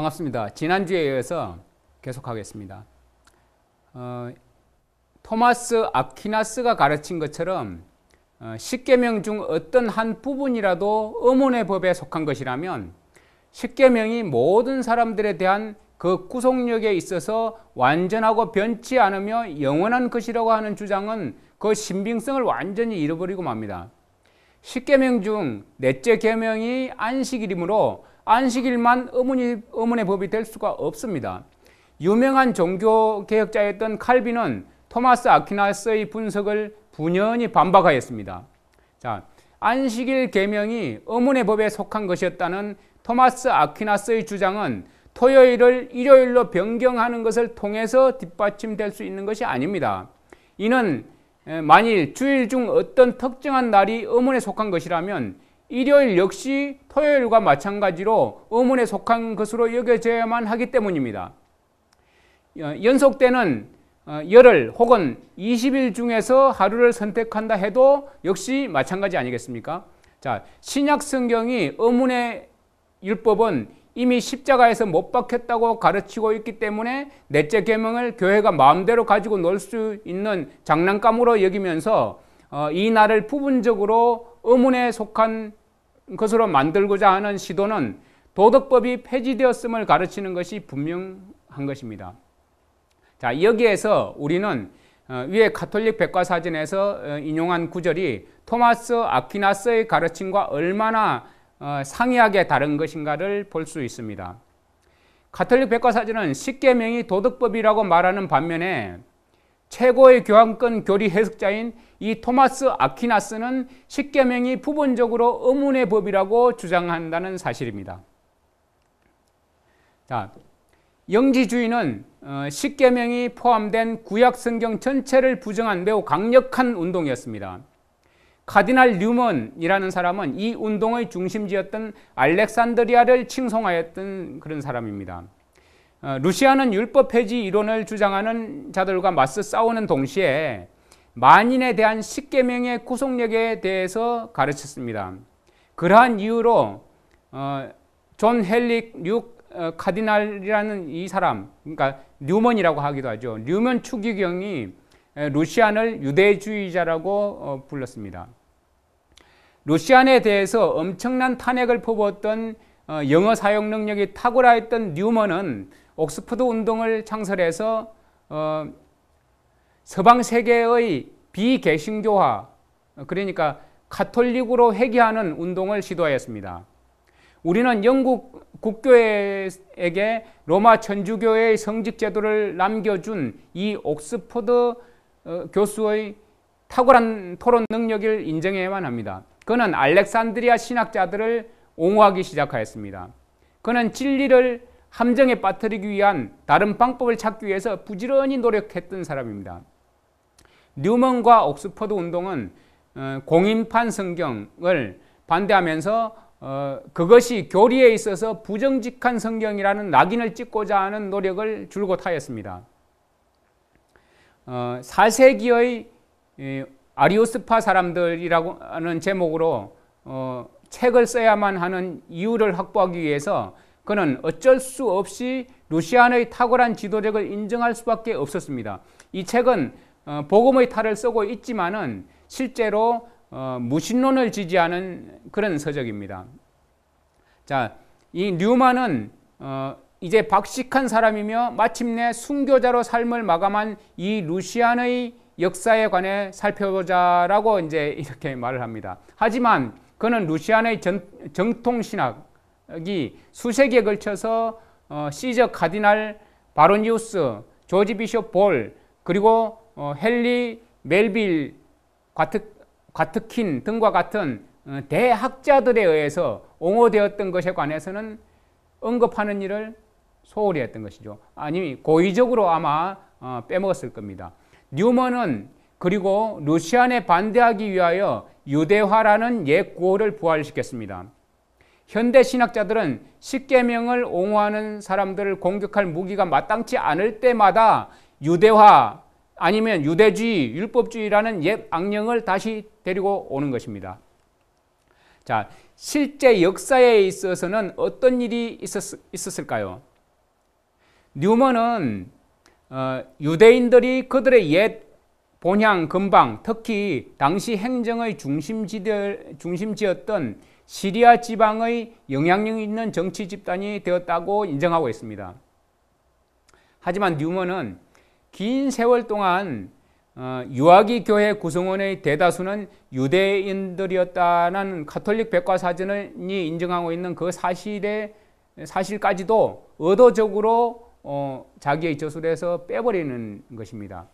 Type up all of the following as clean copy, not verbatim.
반갑습니다. 지난주에 이어서 계속하겠습니다. 토마스 아퀴나스가 가르친 것처럼 십계명 중 어떤 한 부분이라도 의문의 법에 속한 것이라면 십계명이 모든 사람들에 대한 그 구속력에 있어서 완전하고 변치 않으며 영원한 것이라고 하는 주장은 그 신빙성을 완전히 잃어버리고 맙니다. 십계명 중 넷째 계명이 안식일이므로 안식일만 의문의 법이 될 수가 없습니다. 유명한 종교개혁자였던 칼빈은 토마스 아퀴나스의 분석을 분연히 반박하였습니다. 자, 안식일 계명이 의문의 법에 속한 것이었다는 토마스 아퀴나스의 주장은 토요일을 일요일로 변경하는 것을 통해서 뒷받침될 수 있는 것이 아닙니다. 이는 만일 주일 중 어떤 특정한 날이 의문에 속한 것이라면 일요일 역시 토요일과 마찬가지로 의문에 속한 것으로 여겨져야만 하기 때문입니다. 연속되는 열흘 혹은 20일 중에서 하루를 선택한다 해도 역시 마찬가지 아니겠습니까? 자, 신약 성경이 의문의 율법은 이미 십자가에서 못 박혔다고 가르치고 있기 때문에 넷째 계명을 교회가 마음대로 가지고 놀 수 있는 장난감으로 여기면서 이 날을 부분적으로 의문에 속한 것으로 만들고자 하는 시도는 도덕법이 폐지되었음을 가르치는 것이 분명한 것입니다. 자, 여기에서 우리는 위에 가톨릭 백과사전에서 인용한 구절이 토마스 아퀴나스의 가르침과 얼마나 상이하게 다른 것인가를 볼 수 있습니다. 가톨릭 백과사전은 십계명이 도덕법이라고 말하는 반면에 최고의 교황권 교리 해석자인 이 토마스 아퀴나스는 십계명이 부분적으로 의문의 법이라고 주장한다는 사실입니다. 자, 영지주의는 십계명이 포함된 구약 성경 전체를 부정한 매우 강력한 운동이었습니다. 카디날 뉴먼이라는 사람은 이 운동의 중심지였던 알렉산드리아를 칭송하였던 그런 사람입니다. 루시아는 율법 폐지 이론을 주장하는 자들과 맞서 싸우는 동시에 만인에 대한 십계명의 구속력에 대해서 가르쳤습니다. 그러한 이유로 존 헬릭 카디날이라는 이 사람, 그러니까 뉴먼이라고 하기도 하죠. 뉴먼 추기경이 루시안을 유대주의자라고 불렀습니다. 루시안에 대해서 엄청난 탄핵을 퍼부었던 영어 사용 능력이 탁월했던 뉴먼은 옥스퍼드 운동을 창설해서 서방 세계의 비개신교화, 그러니까 가톨릭으로 회귀하는 운동을 시도하였습니다. 우리는 영국 국교회에게 로마 천주교회의 성직 제도를 남겨준 이 옥스퍼드 교수의 탁월한 토론 능력을 인정해야만 합니다. 그는 알렉산드리아 신학자들을 옹호하기 시작하였습니다. 그는 진리를 함정에 빠뜨리기 위한 다른 방법을 찾기 위해서 부지런히 노력했던 사람입니다. 뉴먼과 옥스퍼드 운동은 공인판 성경을 반대하면서 그것이 교리에 있어서 부정직한 성경이라는 낙인을 찍고자 하는 노력을 줄곧 하였습니다. 4세기의 아리오스파 사람들이라고 하는 제목으로 책을 써야만 하는 이유를 확보하기 위해서 그는 어쩔 수 없이 루시안의 탁월한 지도력을 인정할 수밖에 없었습니다. 이 책은 복음의 탈을 쓰고 있지만은 실제로 무신론을 지지하는 그런 서적입니다. 자, 이 뉴만은 이제 박식한 사람이며 마침내 순교자로 삶을 마감한 이 루시안의 역사에 관해 살펴보자라고 이제 이렇게 말을 합니다. 하지만 그는 루시안의 정통신학이 수세기에 걸쳐서 시저 카디날 바로니우스, 조지 비숍 볼, 그리고 헨리 멜빌 과트킨 등과 같은 대학자들에 의해서 옹호되었던 것에 관해서는 언급하는 일을 소홀히 했던 것이죠. 아니 고의적으로 아마 빼먹었을 겁니다. 뉴먼은 그리고 루시안에 반대하기 위하여 유대화라는 옛 구호를 부활시켰습니다. 현대 신학자들은 십계명을 옹호하는 사람들을 공격할 무기가 마땅치 않을 때마다 유대화 아니면 유대주의, 율법주의라는 옛 악령을 다시 데리고 오는 것입니다. 자, 실제 역사에 있어서는 어떤 일이 있었을까요? 뉴먼은 유대인들이 그들의 옛 본향, 근방, 특히 당시 행정의 중심지였던 시리아 지방의 영향력 있는 정치 집단이 되었다고 인정하고 있습니다. 하지만 뉴먼은 긴 세월 동안 유아기 교회 구성원의 대다수는 유대인들이었다는 가톨릭 백과사전이 인정하고 있는 그 사실까지도 의도적으로 자기의 저술에서 빼버리는 것입니다.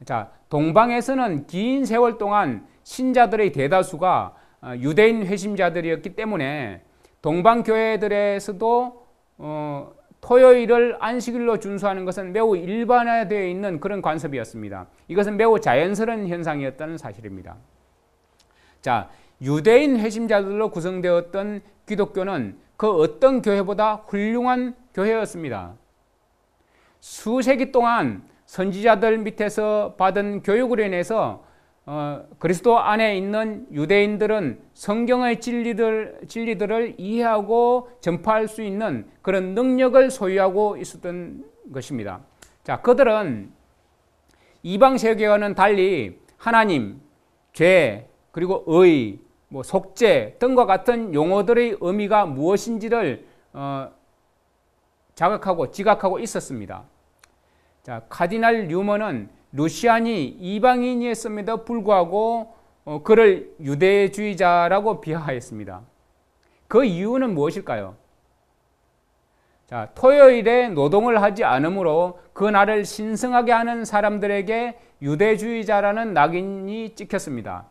자, 동방에서는 긴 세월 동안 신자들의 대다수가 유대인 회심자들이었기 때문에 동방교회들에서도 토요일을 안식일로 준수하는 것은 매우 일반화되어 있는 그런 관습이었습니다. 이것은 매우 자연스러운 현상이었다는 사실입니다. 자, 유대인 회심자들로 구성되었던 기독교는 그 어떤 교회보다 훌륭한 교회였습니다. 수세기 동안 선지자들 밑에서 받은 교육으로 인해서 그리스도 안에 있는 유대인들은 성경의 진리들을 이해하고 전파할 수 있는 그런 능력을 소유하고 있었던 것입니다. 자, 그들은 이방 세계와는 달리 하나님, 죄, 그리고 의, 속죄 등과 같은 용어들의 의미가 무엇인지를 자각하고 지각하고 있었습니다. 자, 카디날 뉴먼은 루시안이 이방인이었음에도 불구하고 그를 유대주의자라고 비하하였습니다. 그 이유는 무엇일까요? 자, 토요일에 노동을 하지 않으므로 그 날을 신성하게 하는 사람들에게 유대주의자라는 낙인이 찍혔습니다.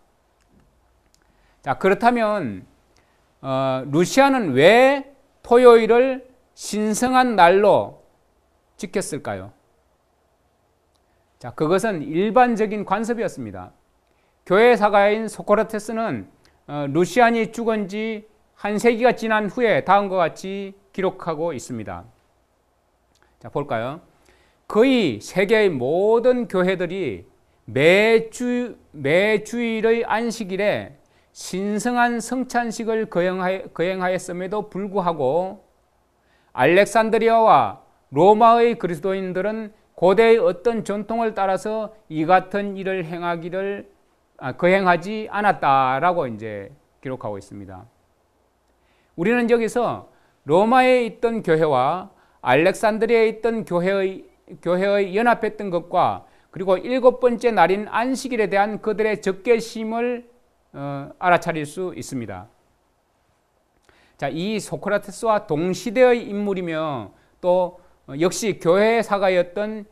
자, 그렇다면 루시안은 왜 토요일을 신성한 날로 지켰을까요? 자, 그것은 일반적인 관습이었습니다. 교회 사가인 소크라테스는 루시안이 죽은 지 한 세기가 지난 후에 다음과 같이 기록하고 있습니다. 자, 볼까요? 거의 세계의 모든 교회들이 매주일의 안식일에 신성한 성찬식을 거행하였음에도 불구하고 알렉산드리아와 로마의 그리스도인들은 고대의 어떤 전통을 따라서 이 같은 일을 거행하지 않았다라고 이제 기록하고 있습니다. 우리는 여기서 로마에 있던 교회와 알렉산드리아에 있던 교회의 연합했던 것과 그리고 7번째 날인 안식일에 대한 그들의 적개심을 알아차릴 수 있습니다. 자, 이 소크라테스와 동시대의 인물이며 또 역시 교회의 사가였던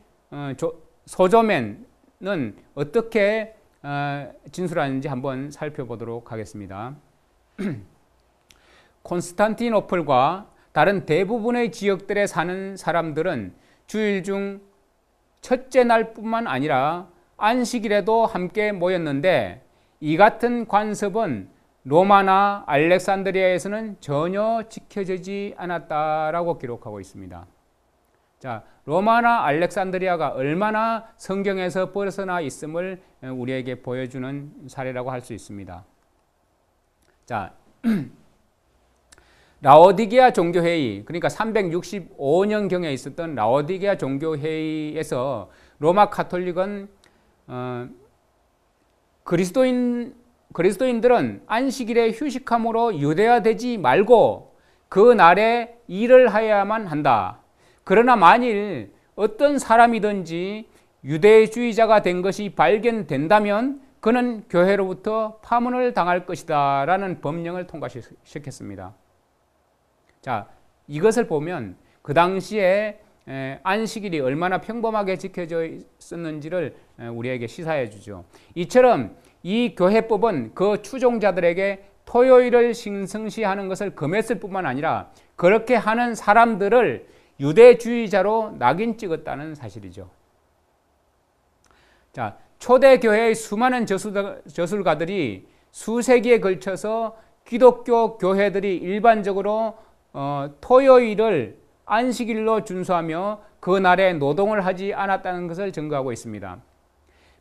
소조멘은 어떻게 진술하는지 한번 살펴보도록 하겠습니다. 콘스탄티노플과 다른 대부분의 지역들에 사는 사람들은 주일 중 첫째 날뿐만 아니라 안식일에도 함께 모였는데 이 같은 관습은 로마나 알렉산드리아에서는 전혀 지켜지지 않았다라고 기록하고 있습니다. 자, 로마나 알렉산드리아가 얼마나 성경에서 벗어나 있음을 우리에게 보여주는 사례라고 할 수 있습니다. 자, 라오디게아 종교회의, 그러니까 365년경에 있었던 라오디게아 종교회의에서 로마 카톨릭은 그리스도인들은 안식일에 휴식함으로 유대화되지 말고 그 날에 일을 해야만 한다. 그러나 만일 어떤 사람이든지 유대주의자가 된 것이 발견된다면 그는 교회로부터 파문을 당할 것이다 라는 법령을 통과시켰습니다. 자, 이것을 보면 그 당시에 안식일이 얼마나 평범하게 지켜져 있었는지를 우리에게 시사해 주죠. 이처럼 이 교회법은 그 추종자들에게 토요일을 신성시하는 것을 금했을 뿐만 아니라 그렇게 하는 사람들을 유대주의자로 낙인 찍었다는 사실이죠. 자, 초대교회의 수많은 저술가들이 수세기에 걸쳐서 기독교 교회들이 일반적으로 토요일을 안식일로 준수하며 그 날에 노동을 하지 않았다는 것을 증거하고 있습니다.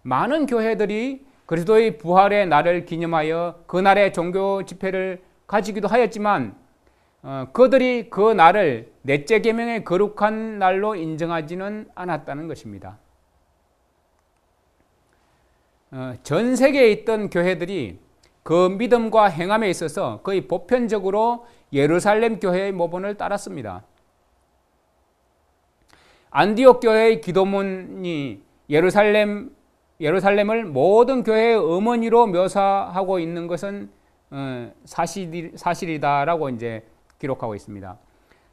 많은 교회들이 그리스도의 부활의 날을 기념하여 그 날에 종교 집회를 가지기도 하였지만 그들이 그 날을 넷째 계명의 거룩한 날로 인정하지는 않았다는 것입니다. 전 세계에 있던 교회들이 그 믿음과 행함에 있어서 거의 보편적으로 예루살렘 교회의 모본을 따랐습니다. 안디옥 교회의 기도문이 예루살렘을 모든 교회의 어머니로 묘사하고 있는 것은 사실이다라고 이제 기록하고 있습니다.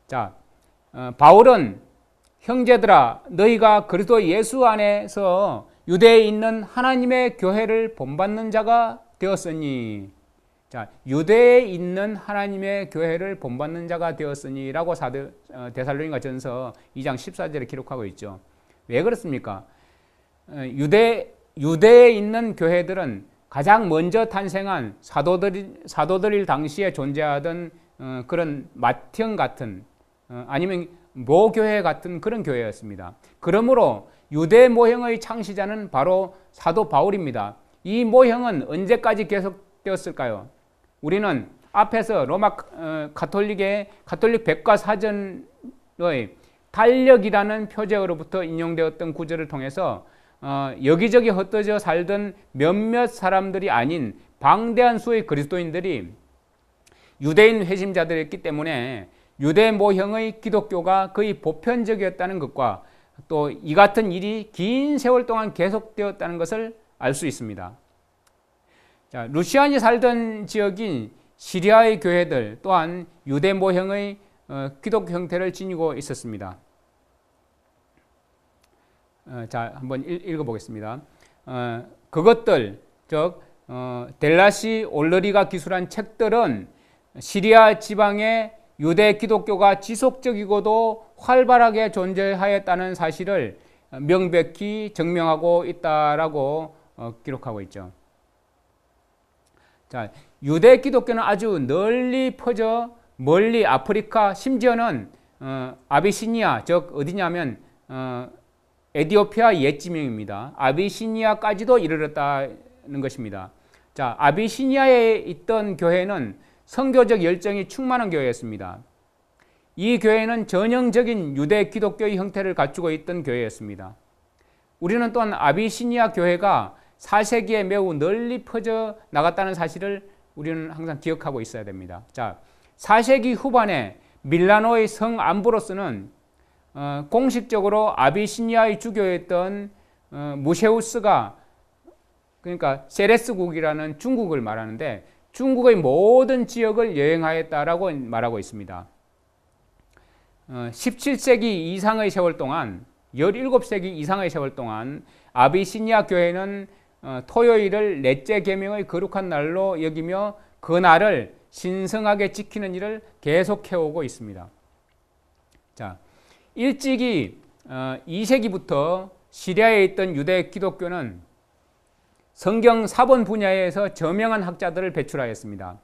자, 바울은 형제들아 너희가 그리스도 예수 안에서 유대에 있는 하나님의 교회를 본받는 자가 되었으니, 자, 유대에 있는 하나님의 교회를 본받는 자가 되었으니라고 데살로니가 전서 2장 14절에 기록하고 있죠. 왜 그렇습니까? 유대에 있는 교회들은 가장 먼저 탄생한 사도들 당시에 존재하던 그런 맏형 같은 아니면 모교회 같은 그런 교회였습니다. 그러므로 유대 모형의 창시자는 바로 사도 바울입니다. 이 모형은 언제까지 계속되었을까요? 우리는 앞에서 로마 가톨릭 백과사전의 달력이라는 표제어로부터 인용되었던 구절을 통해서 여기저기 흩어져 살던 몇몇 사람들이 아닌 방대한 수의 그리스도인들이 유대인 회심자들이었기 때문에 유대 모형의 기독교가 거의 보편적이었다는 것과 또 이 같은 일이 긴 세월 동안 계속되었다는 것을 알 수 있습니다. 자, 루시안이 살던 지역인 시리아의 교회들 또한 유대 모형의 기독교 형태를 지니고 있었습니다. 자, 한번 읽어보겠습니다. 그것들, 즉 델라시 올러리가 기술한 책들은 시리아 지방의 유대 기독교가 지속적이고도 활발하게 존재하였다는 사실을 명백히 증명하고 있다라고 기록하고 있죠. 자, 유대 기독교는 아주 널리 퍼져 멀리 아프리카, 심지어는 아비시니아, 즉 어디냐면 에티오피아 옛 지명입니다. 아비시니아까지도 이르렀다는 것입니다. 자, 아비시니아에 있던 교회는 선교적 열정이 충만한 교회였습니다. 이 교회는 전형적인 유대 기독교의 형태를 갖추고 있던 교회였습니다. 우리는 또한 아비시니아 교회가 4세기에 매우 널리 퍼져 나갔다는 사실을 우리는 항상 기억하고 있어야 됩니다. 자, 4세기 후반에 밀라노의 성 암브로스는 공식적으로 아비시니아의 주교였던 무세우스가, 그러니까 세레스국이라는 중국을 말하는데 중국의 모든 지역을 여행하였다라고 말하고 있습니다. 17세기 이상의 세월 동안, 17세기 이상의 세월 동안 아비시니아 교회는 토요일을 넷째 계명의 거룩한 날로 여기며 그 날을 신성하게 지키는 일을 계속해오고 있습니다. 자, 일찍이 2세기부터 시리아에 있던 유대 기독교는 성경 사본 분야에서 저명한 학자들을 배출하였습니다.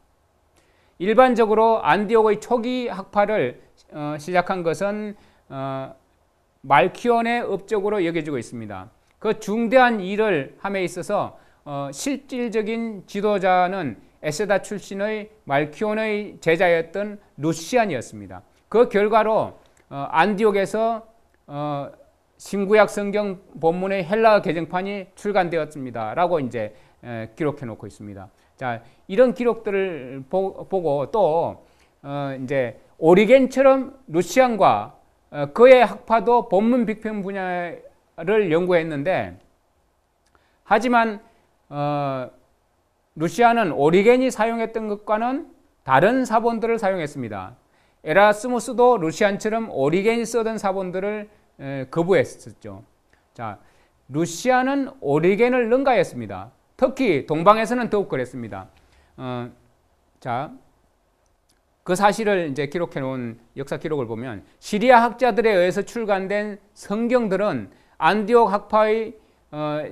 일반적으로 안디옥의 초기 학파를 시작한 것은 말키온의 업적으로 여겨지고 있습니다. 그 중대한 일을 함에 있어서 실질적인 지도자는 에세다 출신의 말키온의 제자였던 루시안이었습니다. 그 결과로 안디옥에서 신구약 성경 본문의 헬라어 개정판이 출간되었습니다. 라고 이제 기록해 놓고 있습니다. 자, 이런 기록들을 보고 또 이제 오리겐처럼 루시안과 그의 학파도 본문 비평 분야를 연구했는데, 하지만 루시안은 오리겐이 사용했던 것과는 다른 사본들을 사용했습니다. 에라스무스도 루시안처럼 오리겐이 쓰던 사본들을 거부했었죠. 자, 루시안은 오리겐을 능가했습니다. 특히 동방에서는 더욱 그랬습니다. 자, 그 사실을 이제 기록해 놓은 역사 기록을 보면 시리아 학자들에 의해서 출간된 성경들은 안디옥 학파의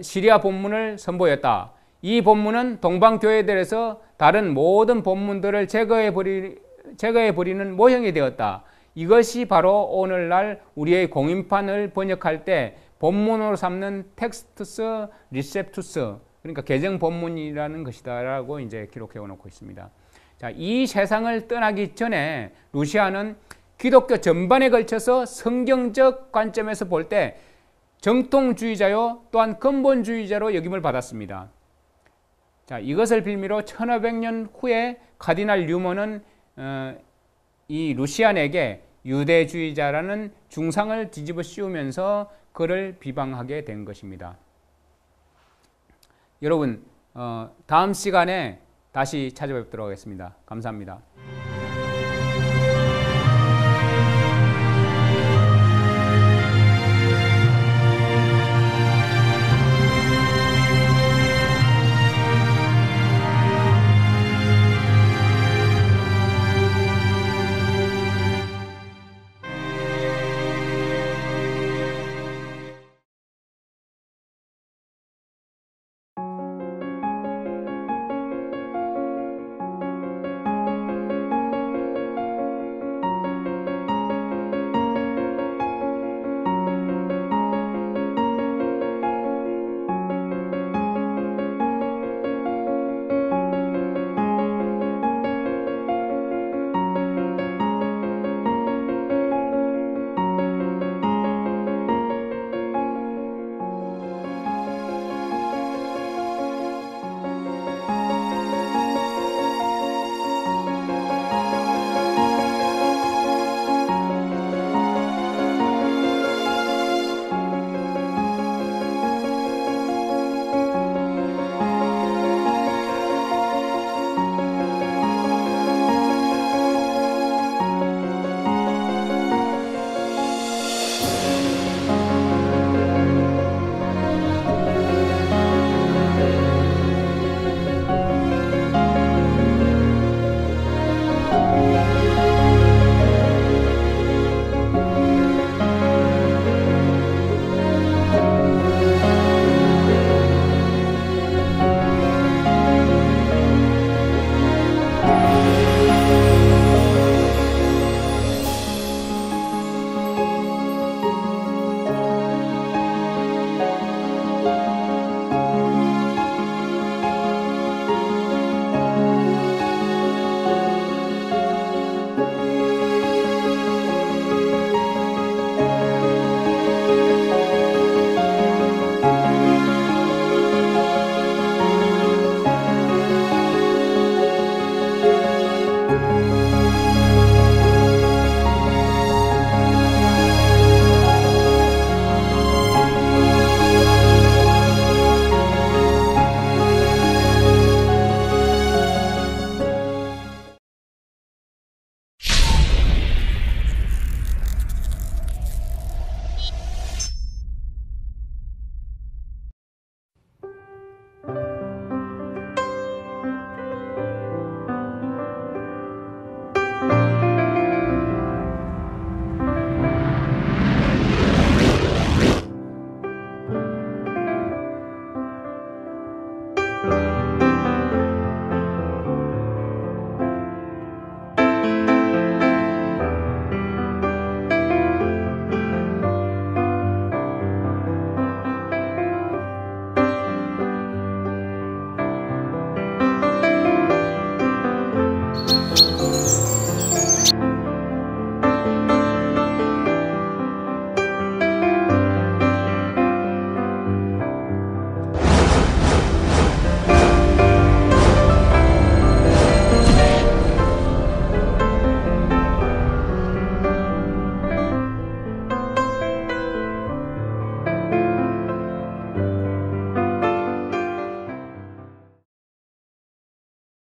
시리아 본문을 선보였다. 이 본문은 동방 교회들에서 다른 모든 본문들을 제거해 버리는 모형이 되었다. 이것이 바로 오늘날 우리의 공인판을 번역할 때 본문으로 삼는 텍스투스 리셉투스, 그러니까 개정 본문이라는 것이다라고 이제 기록해 놓고 있습니다. 자, 이 세상을 떠나기 전에 루시아는 기독교 전반에 걸쳐서 성경적 관점에서 볼 때 정통주의자요 또한 근본주의자로 여김을 받았습니다. 자, 이것을 빌미로 1500년 후에 카디날 뉴먼은 이 루시안에게 유대주의자라는 중상을 뒤집어 씌우면서 그를 비방하게 된 것입니다. 여러분, 다음 시간에 다시 찾아뵙도록 하겠습니다. 감사합니다.